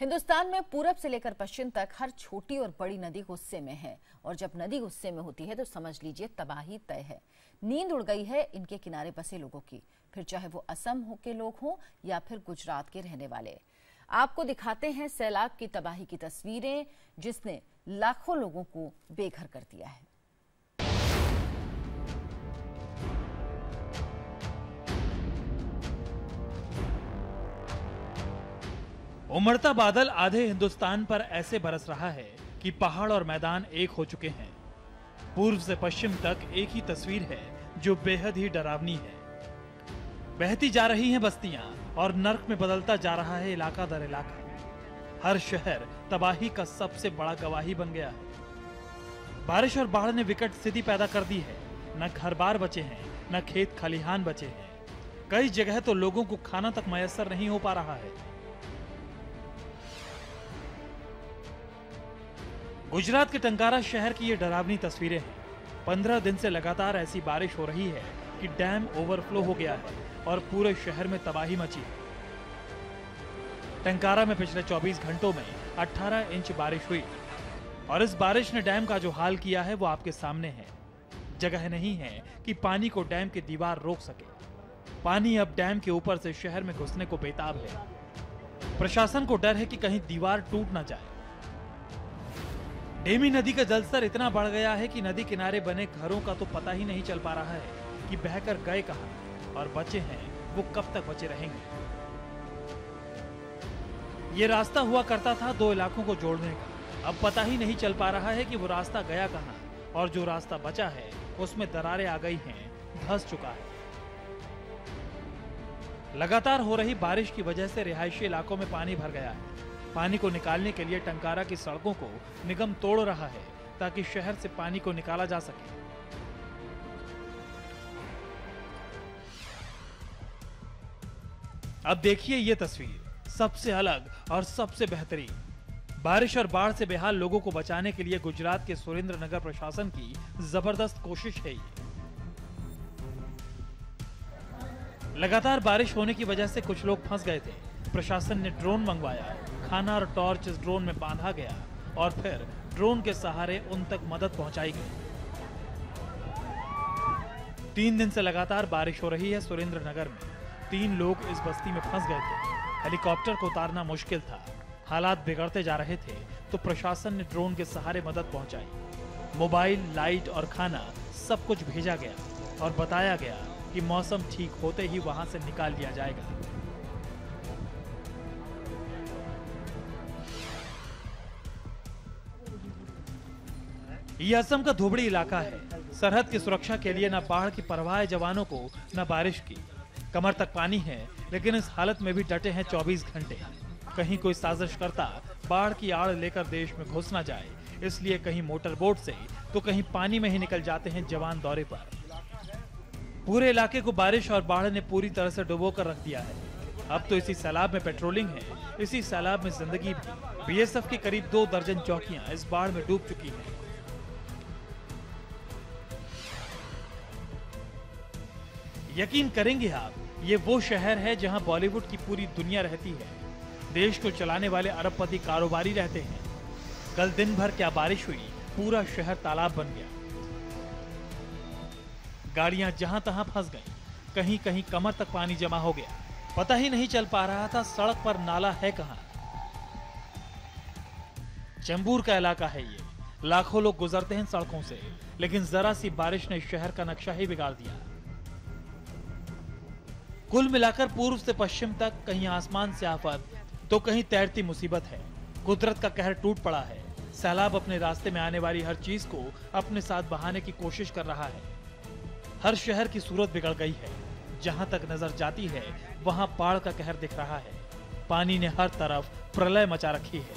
हिंदुस्तान में पूरब से लेकर पश्चिम तक हर छोटी और बड़ी नदी गुस्से में है और जब नदी गुस्से में होती है तो समझ लीजिए तबाही तय है। नींद उड़ गई है इनके किनारे बसे लोगों की, फिर चाहे वो असम के लोग हों या फिर गुजरात के रहने वाले। आपको दिखाते हैं सैलाब की तबाही की तस्वीरें जिसने लाखों लोगों को बेघर कर दिया है। उमड़ता बादल आधे हिंदुस्तान पर ऐसे बरस रहा है कि पहाड़ और मैदान एक हो चुके हैं। पूर्व से पश्चिम तक एक ही तस्वीर है जो बेहद ही डरावनी है। बहती जा रही हैं बस्तियां और नर्क में बदलता जा रहा है इलाका दर इलाका। हर शहर तबाही का सबसे बड़ा गवाही बन गया है। बारिश और बाढ़ ने विकट स्थिति पैदा कर दी है। न घर बार बचे हैं, न खेत खलिहान बचे हैं। कई जगह तो लोगों को खाना तक मयसर नहीं हो पा रहा है। गुजरात के टंकारा शहर की ये डरावनी तस्वीरें हैं। 15 दिन से लगातार ऐसी बारिश हो रही है कि डैम ओवरफ्लो हो गया है और पूरे शहर में तबाही मची है। टंकारा में पिछले 24 घंटों में 18 इंच बारिश हुई और इस बारिश ने डैम का जो हाल किया है वो आपके सामने है। जगह नहीं है कि पानी को डैम की दीवार रोक सके। पानी अब डैम के ऊपर से शहर में घुसने को बेताब है। प्रशासन को डर है कि कहीं दीवार टूट ना जाए। डेमी नदी का जलस्तर इतना बढ़ गया है कि नदी किनारे बने घरों का तो पता ही नहीं चल पा रहा है कि बहकर गए कहां और बचे हैं वो कब तक बचे रहेंगे। ये रास्ता हुआ करता था दो इलाकों को जोड़ने का। अब पता ही नहीं चल पा रहा है कि वो रास्ता गया कहां और जो रास्ता बचा है उसमें दरारें आ गई हैं, धंस चुका है। लगातार हो रही बारिश की वजह से रिहायशी इलाकों में पानी भर गया है। पानी को निकालने के लिए टंकारा की सड़कों को निगम तोड़ रहा है ताकि शहर से पानी को निकाला जा सके। अब देखिए ये तस्वीर, सबसे अलग और सबसे बेहतरीन। बारिश और बाढ़ से बेहाल लोगों को बचाने के लिए गुजरात के सुरेंद्रनगर प्रशासन की जबरदस्त कोशिश है ये। लगातार बारिश होने की वजह से कुछ लोग फंस गए थे। प्रशासन ने ड्रोन मंगवाया, खाना और टॉर्च इस ड्रोन में बांधा गया और फिर ड्रोन के सहारे उन तक मदद पहुंचाई गई। 3 दिन से लगातार बारिश हो रही है सुरेंद्रनगर में। 3 लोग इस बस्ती में फंस गए थे। हेलीकॉप्टर को उतारना मुश्किल था। हालात बिगड़ते जा रहे थे तो प्रशासन ने ड्रोन के सहारे मदद पहुंचाई। मोबाइल, लाइट और खाना सब कुछ भेजा गया और बताया गया कि मौसम ठीक होते ही वहां से निकाल लिया जाएगा। ये असम का धुबड़ी इलाका है। सरहद की सुरक्षा के लिए न बाढ़ की परवाह है जवानों को, न बारिश की। कमर तक पानी है लेकिन इस हालत में भी डटे हैं 24 घंटे। कहीं कोई साजिशकर्ता बाढ़ की आड़ लेकर देश में घुस न जाए, इसलिए कहीं मोटर बोट से तो कहीं पानी में ही निकल जाते हैं जवान दौरे पर। पूरे इलाके को बारिश और बाढ़ ने पूरी तरह से डुबो कर रख दिया है। अब तो इसी सैलाब में पेट्रोलिंग है, इसी सैलाब में जिंदगी भी। बीएसएफ की करीब 2 दर्जन चौकियां इस बाढ़ में डूब चुकी हैं। यकीन करेंगे आप, ये वो शहर है जहां बॉलीवुड की पूरी दुनिया रहती है। देश को चलाने वाले अरबपति कारोबारी रहते हैं। कल दिन भर क्या बारिश हुई, पूरा शहर तालाब बन गया। गाड़ियां जहां तहां फंस गईं, कहीं कहीं कमर तक पानी जमा हो गया। पता ही नहीं चल पा रहा था सड़क पर नाला है कहां। चेंबूर का इलाका है ये। लाखों लोग गुजरते हैं सड़कों से, लेकिन जरा सी बारिश ने शहर का नक्शा ही बिगाड़ दिया। कुल मिलाकर पूर्व से पश्चिम तक कहीं आसमान से आफत तो कहीं तैरती मुसीबत है। कुदरत का कहर टूट पड़ा है। सैलाब अपने रास्ते में आने वाली हर चीज को अपने साथ बहाने की कोशिश कर रहा है। हर शहर की सूरत बिगड़ गई है। जहां तक नजर जाती है वहां बाढ़ का कहर दिख रहा है। पानी ने हर तरफ प्रलय मचा रखी है।